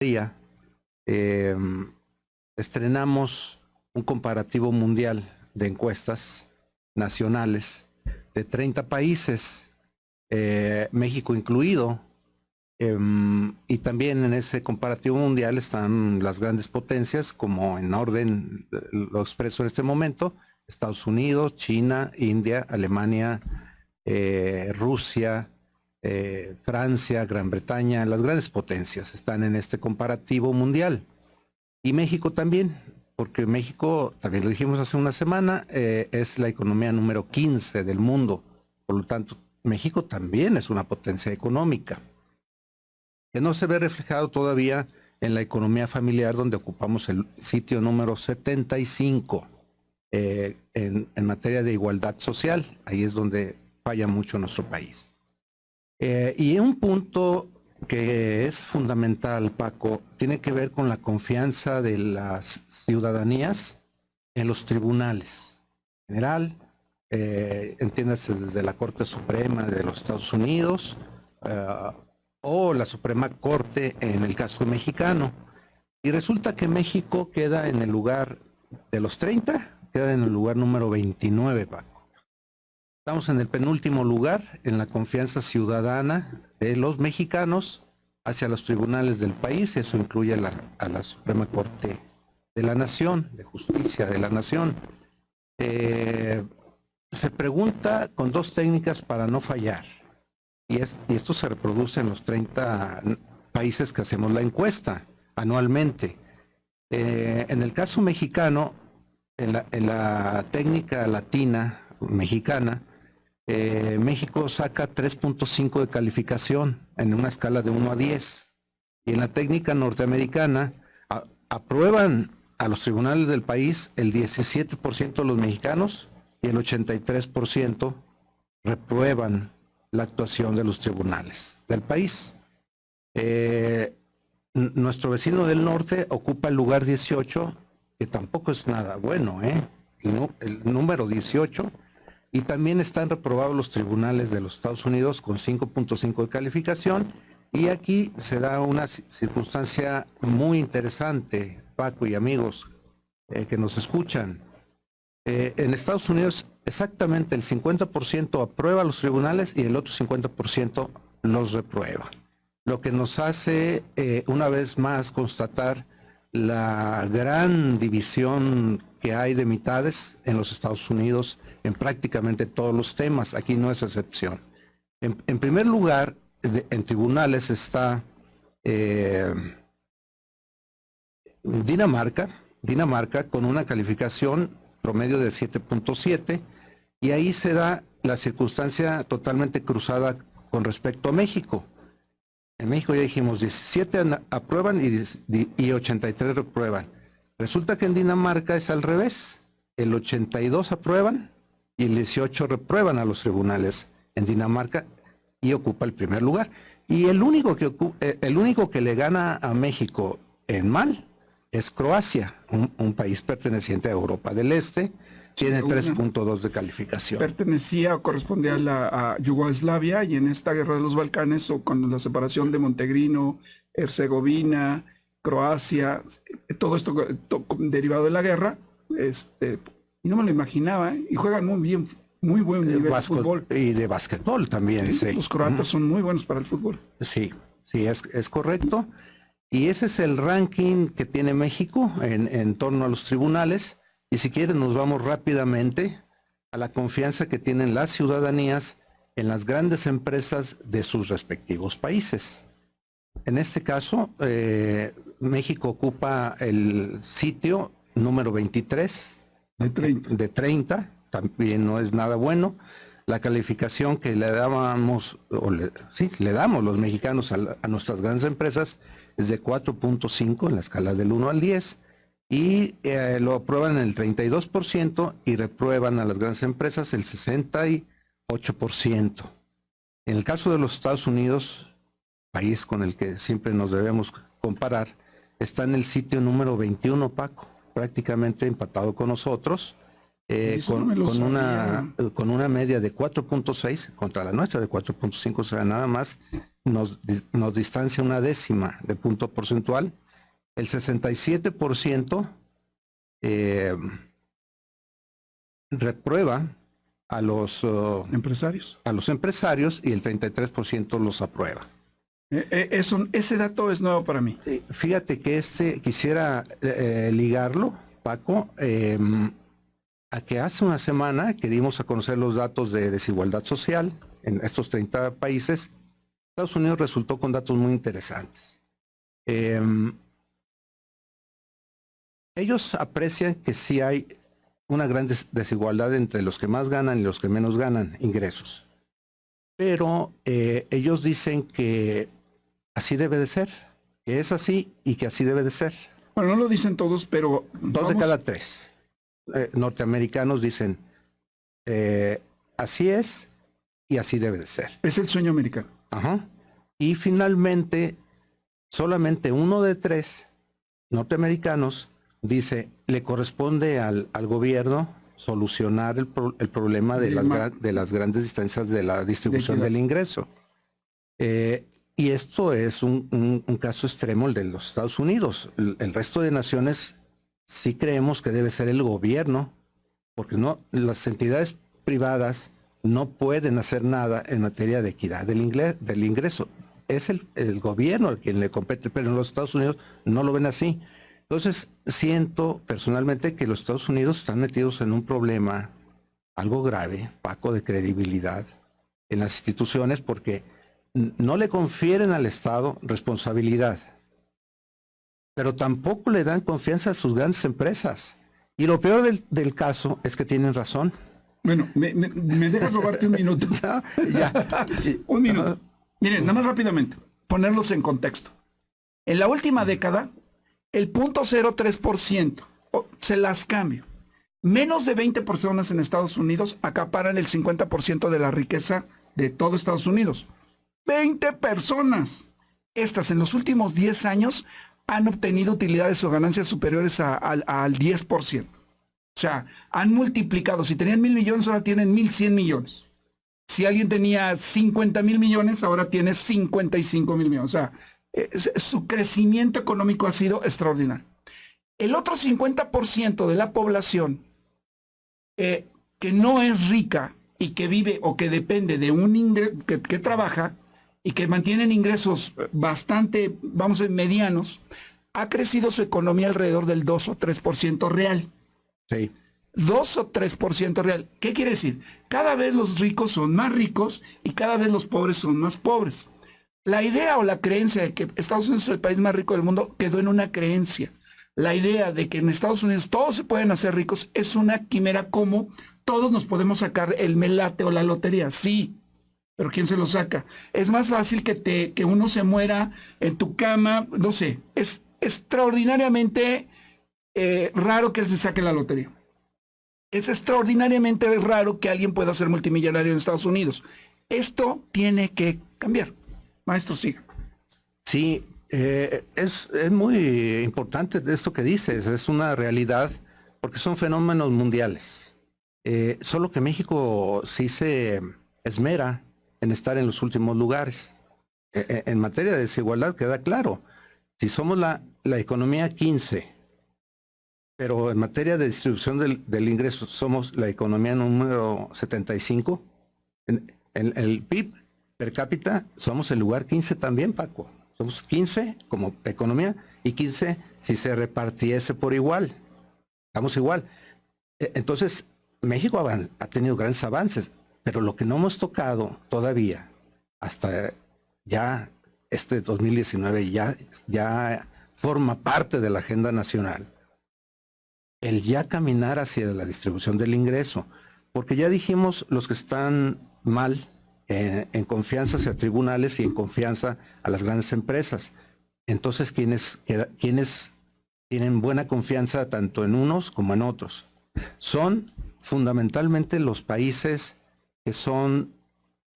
día, eh, estrenamos un comparativo mundial de encuestas nacionales de 30 países, México incluido, y también en ese comparativo mundial están las grandes potencias, como en orden lo expreso en este momento: Estados Unidos, China, India, Alemania, Rusia, Francia, Gran Bretaña. Las grandes potencias están en este comparativo mundial. Y México también, porque México, también lo dijimos hace una semana, es la economía número 15 del mundo. Por lo tanto, México también es una potencia económica, que no se ve reflejado todavía en la economía familiar, donde ocupamos el sitio número 75 en materia de igualdad social. Ahí es donde falla mucho nuestro país. Y un punto que es fundamental, Paco, tiene que ver con la confianza de las ciudadanías en los tribunales. En general, entiéndase desde la Corte Suprema de los Estados Unidos, o la Suprema Corte en el caso mexicano. Y resulta que México queda en el lugar de los 30, queda en el lugar número 29, Paco. Estamos en el penúltimo lugar en la confianza ciudadana de los mexicanos hacia los tribunales del país. Eso incluye a la Suprema Corte de la Nación, de Justicia de la Nación. Se pregunta con dos técnicas para no fallar. Y esto se reproduce en los 30 países que hacemos la encuesta anualmente. En el caso mexicano, en la técnica latina, mexicana, México saca 3.5 de calificación en una escala de 1 a 10. Y en la técnica norteamericana, aprueban a los tribunales del país el 17% de los mexicanos y el 83% reprueban la actuación de los tribunales del país. Nuestro vecino del norte ocupa el lugar 18, que tampoco es nada bueno, el número 18, y también están reprobados los tribunales de los Estados Unidos con 5.5 de calificación. Y aquí se da una circunstancia muy interesante, Paco y amigos que nos escuchan. En Estados Unidos exactamente el 50% aprueba los tribunales y el otro 50% los reprueba. Lo que nos hace una vez más constatar la gran división que hay de mitades en los Estados Unidos en prácticamente todos los temas. Aquí no es excepción. En primer lugar, en tribunales está Dinamarca con una calificación promedio de 7.7, y ahí se da la circunstancia totalmente cruzada con respecto a México. En México ya dijimos 17 aprueban y 83 reprueban. Resulta que en Dinamarca es al revés, el 82 aprueban y el 18 reprueban a los tribunales en Dinamarca, y ocupa el primer lugar. Y el único que le gana a México en mal es Croacia, un país perteneciente a Europa del Este. Tiene 3.2 de calificación. Pertenecía o correspondía a Yugoslavia, y en esta guerra de los Balcanes, o con la separación de Montenegrino, Herzegovina, Croacia, todo esto derivado de la guerra, y no me lo imaginaba, y juegan muy bien, muy buen nivel de fútbol. Y de básquetbol también, sí. Los croatas son muy buenos para el fútbol. Sí, es correcto. Y ese es el ranking que tiene México en torno a los tribunales. Y si quieren nos vamos rápidamente a la confianza que tienen las ciudadanías en las grandes empresas de sus respectivos países. En este caso, México ocupa el sitio número 23 de 30, también no es nada bueno. La calificación que le dábamos, le damos los mexicanos a nuestras grandes empresas es de 4.5 en la escala del 1 al 10. Y lo aprueban el 32% y reprueban a las grandes empresas el 68%. En el caso de los Estados Unidos, país con el que siempre nos debemos comparar, está en el sitio número 21, Paco, prácticamente empatado con nosotros, con una media de 4.6 contra la nuestra de 4.5, o sea, nada más nos distancia una décima de punto porcentual. El 67% reprueba a los empresarios y el 33% los aprueba. Ese dato es nuevo para mí. Fíjate que quisiera ligarlo, Paco, a que hace una semana que dimos a conocer los datos de desigualdad social en estos 30 países. Estados Unidos resultó con datos muy interesantes. Ellos aprecian que sí hay una gran desigualdad entre los que más ganan y los que menos ganan ingresos. Pero ellos dicen que así debe de ser, que es así y que así debe de ser. Bueno, no lo dicen todos, pero... 2 de cada 3 norteamericanos dicen así es y así debe de ser. Es el sueño americano. Ajá. Y finalmente, solamente 1 de 3 norteamericanos dice, le corresponde al gobierno solucionar el problema de las grandes distancias de la distribución del ingreso. Y esto es un caso extremo, el de los Estados Unidos. El resto de naciones sí creemos que debe ser el gobierno, porque las entidades privadas no pueden hacer nada en materia de equidad del ingreso. Es el gobierno a quien le compete, pero en los Estados Unidos no lo ven así. Entonces, siento personalmente que los Estados Unidos están metidos en un problema algo grave, Paco, de credibilidad en las instituciones, porque no le confieren al Estado responsabilidad, pero tampoco le dan confianza a sus grandes empresas. Y lo peor del caso es que tienen razón. Bueno, ¿me dejas robarte un minuto? Ya. Un minuto. Miren, nada más rápidamente, ponerlos en contexto. En la última década, el 0.03%, se las cambio, menos de 20 personas en Estados Unidos acaparan el 50% de la riqueza de todo Estados Unidos. 20 personas. Estas en los últimos 10 años han obtenido utilidades o ganancias superiores al 10%. O sea, han multiplicado. Si tenían 1,000 millones, ahora tienen 1,100 millones. Si alguien tenía 50,000 millones, ahora tiene 55,000 millones. O sea, su crecimiento económico ha sido extraordinario. El otro 50% de la población que no es rica y que vive o que depende de un ingreso, que trabaja y que mantienen ingresos bastante, vamos a decir, medianos, ha crecido su economía alrededor del 2 o 3% real. Sí. 2 o 3% real. ¿Qué quiere decir? Cada vez los ricos son más ricos y cada vez los pobres son más pobres. La idea o la creencia de que Estados Unidos es el país más rico del mundo quedó en una creencia. La idea de que en Estados Unidos todos se pueden hacer ricos es una quimera, como todos nos podemos sacar el melate o la lotería. Sí, pero ¿quién se lo saca? Es más fácil que uno se muera en tu cama, no sé. Es extraordinariamente raro que él se saque la lotería. Es extraordinariamente raro que alguien pueda ser multimillonario en Estados Unidos. Esto tiene que cambiar. Maestro, siga. Sí, es muy importante esto que dices, es una realidad, porque son fenómenos mundiales. Solo que México sí se esmera en estar en los últimos lugares. En materia de desigualdad queda claro, si somos la economía 15, pero en materia de distribución del ingreso somos la economía número 75, en el PIB per cápita somos el lugar 15 también, Paco. Somos 15 como economía y 15 si se repartiese por igual. Estamos igual. Entonces, México ha tenido grandes avances, pero lo que no hemos tocado todavía, hasta ya este 2019, ya forma parte de la agenda nacional, el ya caminar hacia la distribución del ingreso. Porque ya dijimos los que están mal, en confianza hacia tribunales y en confianza a las grandes empresas. Entonces, ¿quiénes tienen buena confianza tanto en unos como en otros? Son fundamentalmente los países que son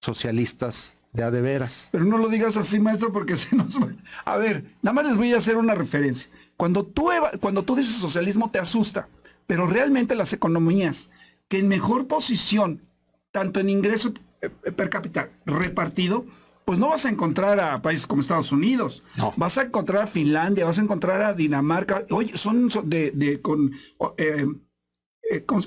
socialistas de a de veras. Pero no lo digas así, maestro, porque se nos va. A ver, nada más les voy a hacer una referencia. Cuando tú dices socialismo te asusta, pero realmente las economías que en mejor posición, tanto en ingreso per cápita repartido, pues no vas a encontrar a países como Estados Unidos. No. Vas a encontrar a Finlandia, vas a encontrar a Dinamarca. Oye, con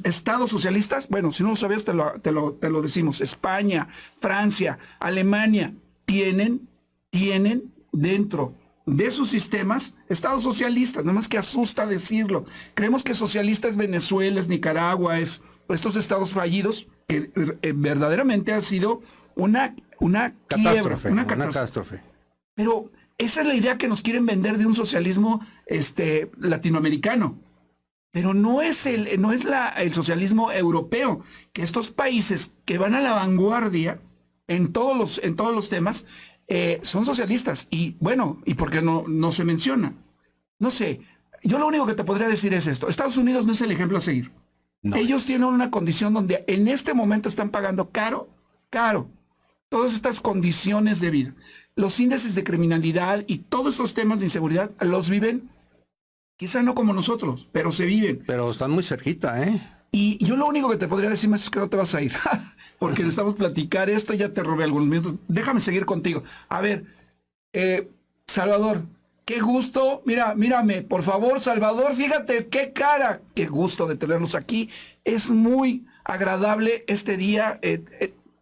estados socialistas. Bueno, si no lo sabías, te lo decimos. España, Francia, Alemania tienen dentro de sus sistemas estados socialistas, nada más que asusta decirlo. Creemos que socialista es Venezuela, es Nicaragua, es estos estados fallidos, que verdaderamente ha sido una Catástrofe, quiebra, una catástrofe. Pero esa es la idea que nos quieren vender de un socialismo latinoamericano. Pero no es el socialismo europeo, que estos países que van a la vanguardia en todos los temas, son socialistas. Y bueno, ¿y por qué no se menciona? No sé, yo lo único que te podría decir es esto: Estados Unidos no es el ejemplo a seguir. No. Ellos tienen una condición donde en este momento están pagando caro, todas estas condiciones de vida. Los índices de criminalidad y todos estos temas de inseguridad los viven, quizá no como nosotros, pero se viven. Pero están muy cerquita, ¿eh? Y yo lo único que te podría decir es que no te vas a ir, porque necesitamos platicar esto. Ya te robé algunos minutos. Déjame seguir contigo. A ver, Salvador, qué gusto. Mírame, por favor, Salvador, fíjate qué cara. Qué gusto de tenerlos aquí. Es muy agradable este día.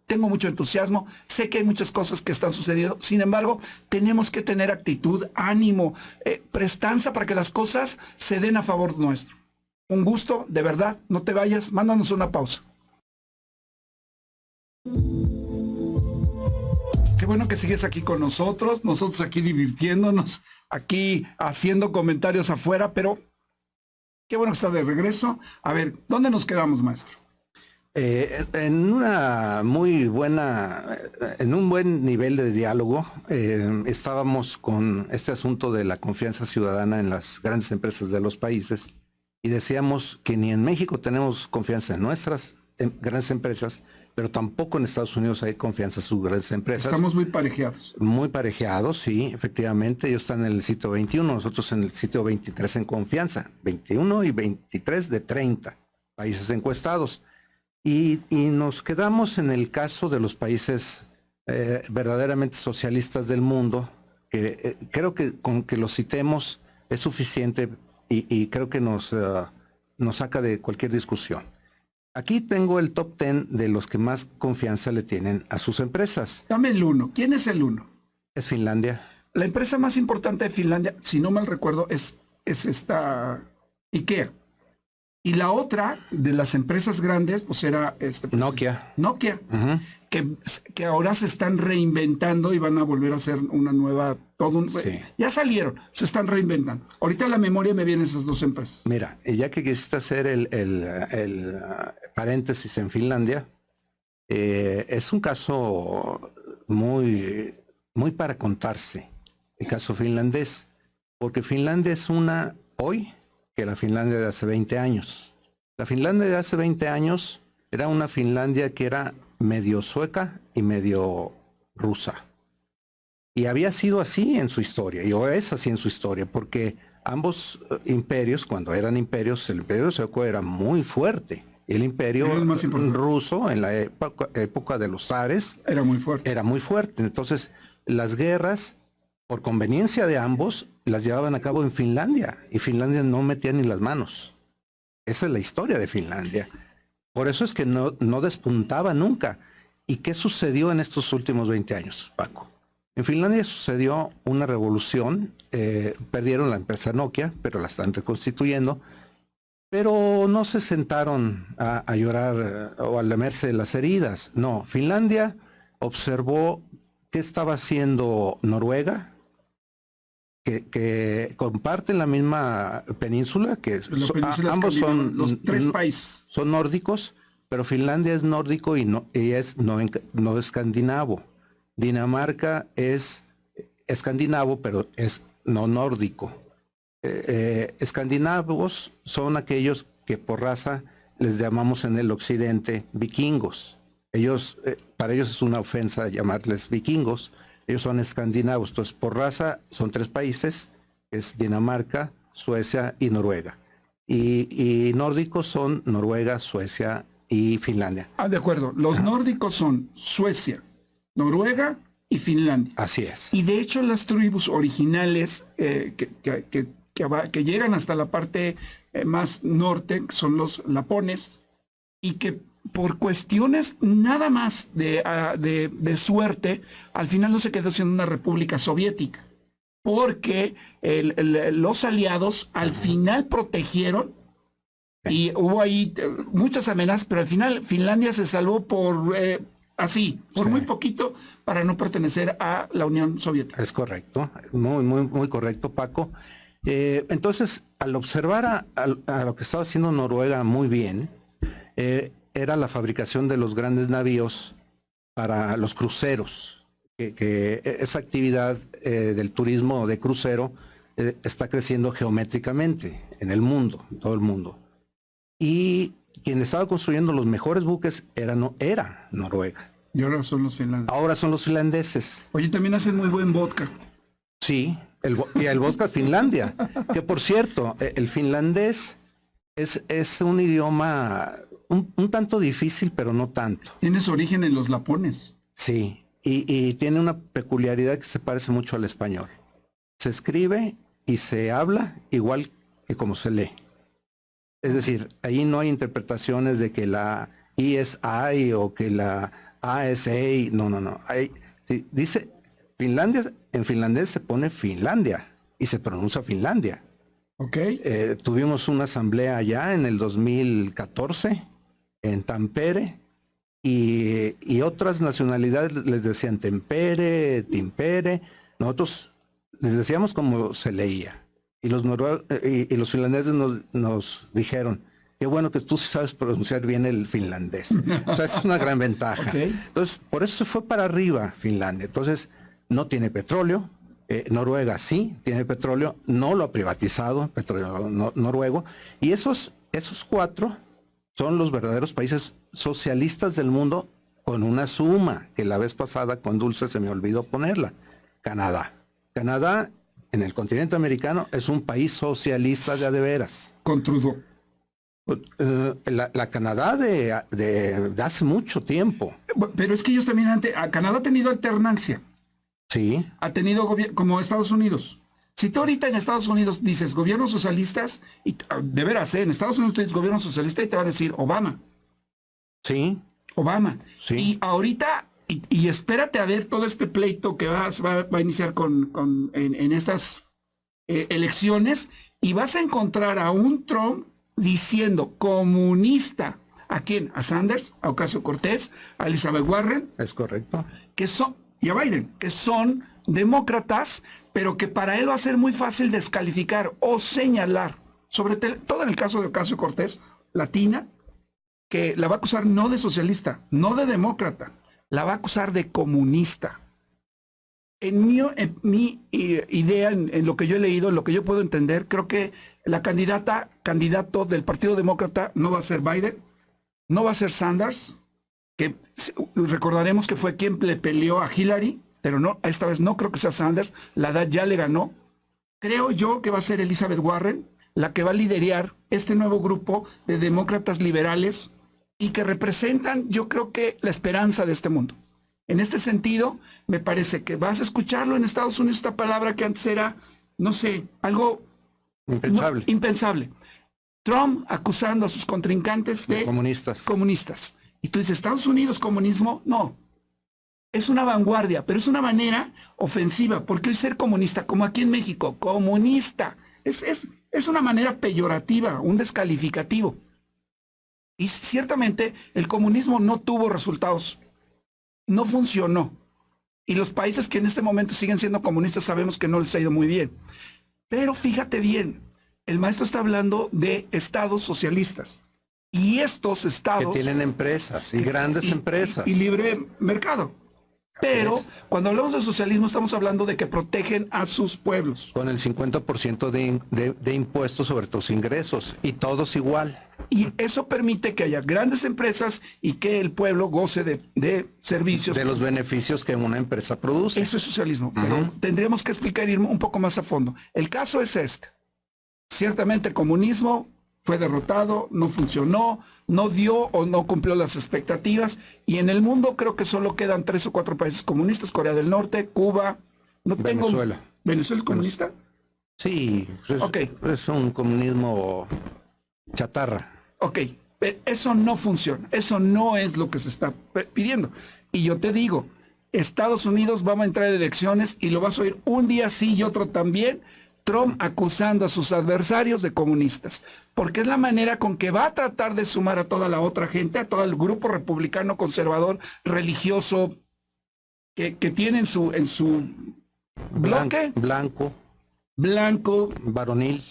Tengo mucho entusiasmo. Sé que hay muchas cosas que están sucediendo. Sin embargo, tenemos que tener actitud, ánimo, prestanza para que las cosas se den a favor nuestro. Un gusto, de verdad. No te vayas. Mándanos una pausa. Qué bueno que sigues aquí con nosotros aquí divirtiéndonos, aquí haciendo comentarios afuera, pero qué bueno que está de regreso. A ver, ¿dónde nos quedamos, maestro? En un buen nivel de diálogo, estábamos con este asunto de la confianza ciudadana en las grandes empresas de los países, y decíamos que ni en México tenemos confianza en nuestras grandes empresas, pero tampoco en Estados Unidos hay confianza en sus grandes empresas. Estamos muy parejeados. Muy parejeados, sí, efectivamente. Ellos están en el sitio 21, nosotros en el sitio 23 en confianza. 21 y 23 de 30 países encuestados. Y nos quedamos en el caso de los países verdaderamente socialistas del mundo, que creo que con que los citemos es suficiente, y creo que nos saca de cualquier discusión. Aquí tengo el top 10 de los que más confianza le tienen a sus empresas. Dame el 1. ¿Quién es el 1? Es Finlandia. La empresa más importante de Finlandia, si no mal recuerdo, es esta IKEA. Y la otra de las empresas grandes, pues era Nokia. Nokia, Uh-huh. que ahora se están reinventando y van a volver a hacer una nueva, Sí. Ya salieron, se están reinventando. Ahorita a la memoria me vienen esas dos empresas. Mira, ya que quisiste hacer el paréntesis en Finlandia, es un caso muy, muy para contarse, el caso finlandés, porque Finlandia es hoy que la Finlandia de hace 20 años. La Finlandia de hace 20 años era una Finlandia que era medio sueca y medio rusa. Y había sido así en su historia, y hoy es así en su historia, porque ambos imperios, cuando eran imperios, el imperio sueco era muy fuerte. Y el imperio ruso, en la época de los zares, era muy fuerte. Era muy fuerte. Entonces, las guerras, por conveniencia de ambos, las llevaban a cabo en Finlandia, y Finlandia no metía ni las manos. Esa es la historia de Finlandia. Por eso es que no despuntaba nunca. ¿Y qué sucedió en estos últimos 20 años, Paco? En Finlandia sucedió una revolución, perdieron la empresa Nokia, pero la están reconstituyendo, pero no se sentaron a llorar o a lamerse las heridas. No, Finlandia observó qué estaba haciendo Noruega, que comparten la misma península, que ambos son los tres países. Son nórdicos, pero Finlandia es nórdico y es no escandinavo. Dinamarca es escandinavo, pero es no nórdico. Escandinavos son aquellos que por raza les llamamos en el occidente vikingos. Para ellos es una ofensa llamarles vikingos. Ellos son escandinavos. Entonces, por raza son tres países, es Dinamarca, Suecia y Noruega. Y nórdicos son Noruega, Suecia y Finlandia. De acuerdo. Los nórdicos son Suecia, Noruega y Finlandia. Así es. Y de hecho las tribus originales que llegan hasta la parte más norte son los lapones, y que por cuestiones nada más de suerte, al final no se quedó siendo una república soviética, porque los aliados al final protegieron, y hubo ahí muchas amenazas, pero al final Finlandia se salvó por muy poquito, para no pertenecer a la Unión Soviética. Es correcto, muy correcto, Paco. Entonces, al observar a lo que estaba haciendo Noruega muy bien, era la fabricación de los grandes navíos para los cruceros, que esa actividad del turismo de crucero está creciendo geométricamente en el mundo, en todo el mundo. Y quien estaba construyendo los mejores buques era Noruega. Y ahora son los finlandeses. Ahora son los finlandeses. Oye, también hacen muy buen vodka. Sí, el vodka Finlandia. Que por cierto, el finlandés es un idioma un tanto difícil, pero no tanto. Tiene su origen en los lapones. Sí, y tiene una peculiaridad que se parece mucho al español. Se escribe y se habla igual que como se lee. Es decir, ahí no hay interpretaciones de que la I es I o que la A es EI. No. Sí, dice Finlandia, en finlandés se pone Finlandia y se pronuncia Finlandia. Ok. Tuvimos una asamblea allá en el 2014 en Tampere y otras nacionalidades les decían Tempere, Timpere. Nosotros les decíamos como se leía. Y los finlandeses nos dijeron, qué bueno que tú sí sabes pronunciar bien el finlandés. O sea, esa es una gran ventaja. Okay. Entonces, por eso se fue para arriba Finlandia. Entonces, no tiene petróleo. Noruega sí tiene petróleo, no lo ha privatizado, petróleo noruego. Y esos cuatro son los verdaderos países socialistas del mundo, con una suma que la vez pasada con Dulce se me olvidó ponerla. Canadá. Canadá, en el continente americano, es un país socialista de a de veras. Con Trudeau. La Canadá de hace mucho tiempo. Pero es que ellos también Canadá ha tenido alternancia. Sí. Ha tenido como Estados Unidos. Si tú ahorita en Estados Unidos dices gobiernos socialistas, y de veras, en Estados Unidos tú dices gobierno socialista y te va a decir Obama. Sí. Obama. Sí. Y ahorita, y espérate a ver todo este pleito que va a iniciar en estas elecciones, y vas a encontrar a un Trump diciendo comunista. ¿A quién? A Sanders, a Ocasio-Cortez, a Elizabeth Warren. Es correcto. Y a Biden, que son demócratas, pero que para él va a ser muy fácil descalificar o señalar, sobre todo en el caso de Ocasio-Cortez, latina, que la va a acusar no de socialista, no de demócrata, la va a acusar de comunista. En mi idea, en lo que yo he leído, en lo que yo puedo entender, creo que la candidato del Partido Demócrata no va a ser Biden, no va a ser Sanders, que recordaremos que fue quien le peleó a Hillary, pero no, esta vez no creo que sea Sanders, la edad ya le ganó. Creo yo que va a ser Elizabeth Warren la que va a liderar este nuevo grupo de demócratas liberales y que representan, yo creo que, la esperanza de este mundo. En este sentido, me parece que vas a escucharlo en Estados Unidos, esta palabra que antes era, no sé, algo impensable. Trump acusando a sus contrincantes de comunistas. Y tú dices, ¿Estados Unidos comunismo? No. Es una vanguardia, pero es una manera ofensiva, porque hoy ser comunista, como aquí en México, comunista, es una manera peyorativa, un descalificativo. Y ciertamente el comunismo no tuvo resultados, no funcionó. Y los países que en este momento siguen siendo comunistas sabemos que no les ha ido muy bien. Pero fíjate bien, el maestro está hablando de estados socialistas. Y estos estados... Que tienen empresas, y grandes empresas. Y libre mercado. Pero cuando hablamos de socialismo estamos hablando de que protegen a sus pueblos. Con el 50% de impuestos sobre tus ingresos, y todos igual. Y eso permite que haya grandes empresas y que el pueblo goce de servicios. De los beneficios que una empresa produce. Eso es socialismo. Pero tendríamos que explicar, ir un poco más a fondo. El caso es este. Ciertamente el comunismo fue derrotado, no funcionó, no dio o no cumplió las expectativas. Y en el mundo creo que solo quedan 3 o 4 países comunistas: Corea del Norte, Cuba. No tengo... Venezuela. ¿Venezuela es comunista? Sí, Ok. es un comunismo chatarra. Ok, eso no funciona, eso no es lo que se está pidiendo. Y yo te digo, Estados Unidos va a entrar en elecciones y lo vas a oír un día sí y otro también, Trump acusando a sus adversarios de comunistas, porque es la manera con que va a tratar de sumar a toda la otra gente, a todo el grupo republicano, conservador, religioso, que tiene en su bloque Blanco, blanco, varonil.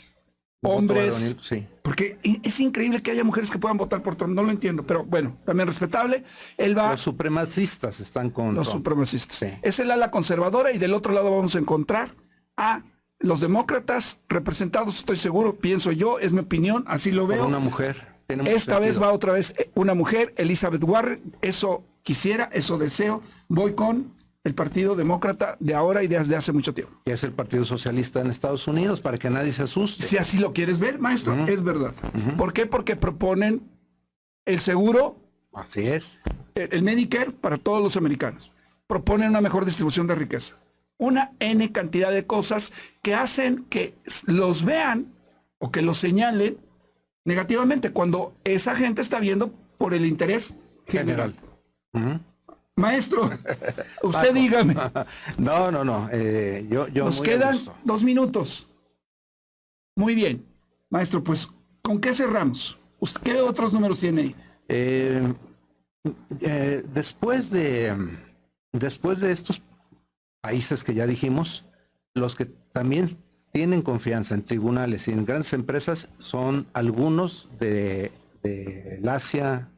hombres, Varonil, sí. porque es increíble que haya mujeres que puedan votar por Trump, no lo entiendo, pero bueno, también respetable. Él va... Los supremacistas están con Los Trump. supremacistas. Sí. Es el ala conservadora y del otro lado vamos a encontrar a los demócratas representados, estoy seguro, pienso yo, es mi opinión, así lo Por veo. una mujer. Tiene mucho Esta vez sentido. va otra vez una mujer, Elizabeth Warren, eso quisiera, eso deseo. Voy con el Partido Demócrata de ahora y desde hace mucho tiempo. Que es el Partido Socialista en Estados Unidos, para que nadie se asuste. Si así lo quieres ver, maestro, es verdad. ¿Por qué? Porque proponen el seguro, Así es. el Medicare para todos los americanos. Proponen una mejor distribución de riqueza. Una N cantidad de cosas que hacen que los vean o que los señalen negativamente cuando esa gente está viendo por el interés general. Maestro, usted Paco. dígame. No. Yo Nos muy a quedan gusto. 2 minutos. Muy bien. Maestro, pues, ¿con qué cerramos? ¿Qué otros números tiene ahí? Después de estos países que ya dijimos, los que también tienen confianza en tribunales y en grandes empresas son algunos del Asia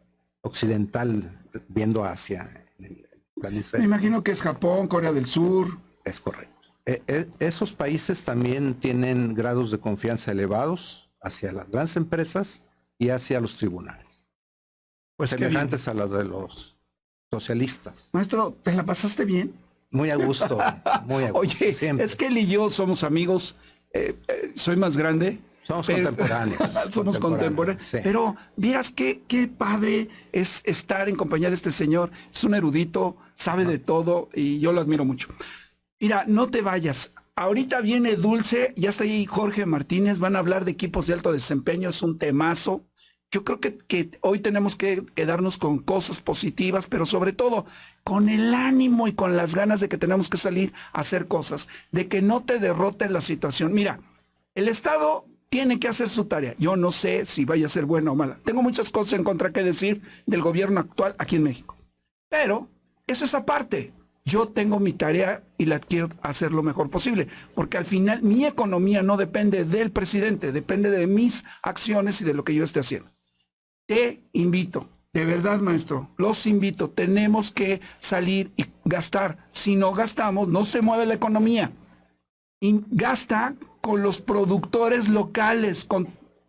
occidental, viendo Asia. En el Me hemisferio. imagino que es Japón, Corea del Sur. Es correcto. Esos países también tienen grados de confianza elevados hacia las grandes empresas y hacia los tribunales, Pues qué bien. semejantes a los de los socialistas. Maestro, ¿te la pasaste bien? Muy a gusto, muy a gusto. Oye, siempre. es que él y yo somos amigos. Soy más grande. Somos pero- contemporáneos. Somos contemporáneos. Sí. Pero vieras qué padre es estar en compañía de este señor. Es un erudito, sabe de todo y yo lo admiro mucho. Mira, no te vayas. Ahorita viene Dulce, ya está ahí Jorge Martínez, van a hablar de equipos de alto desempeño, es un temazo. Yo creo que hoy tenemos que quedarnos con cosas positivas, pero sobre todo con el ánimo y con las ganas de que tenemos que salir a hacer cosas, de que no te derrote la situación. Mira, el Estado tiene que hacer su tarea. Yo no sé si vaya a ser buena o mala. Tengo muchas cosas en contra que decir del gobierno actual aquí en México. Pero eso es aparte. Yo tengo mi tarea y la quiero hacer lo mejor posible, porque al final mi economía no depende del presidente, depende de mis acciones y de lo que yo esté haciendo. Te invito, de verdad, maestro, los invito, tenemos que salir y gastar. Si no gastamos, no se mueve la economía. Y gasta con los productores locales,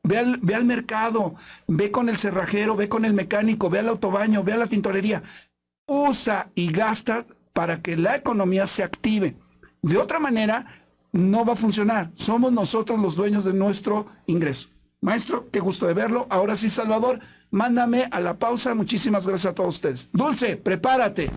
ve al mercado, ve con el cerrajero, ve con el mecánico, ve al autobaño, ve a la tintorería. Usa y gasta para que la economía se active. De otra manera, no va a funcionar. Somos nosotros los dueños de nuestro ingreso. Maestro, qué gusto de verlo. Ahora sí, Salvador, mándame a la pausa. Muchísimas gracias a todos ustedes. Dulce, prepárate.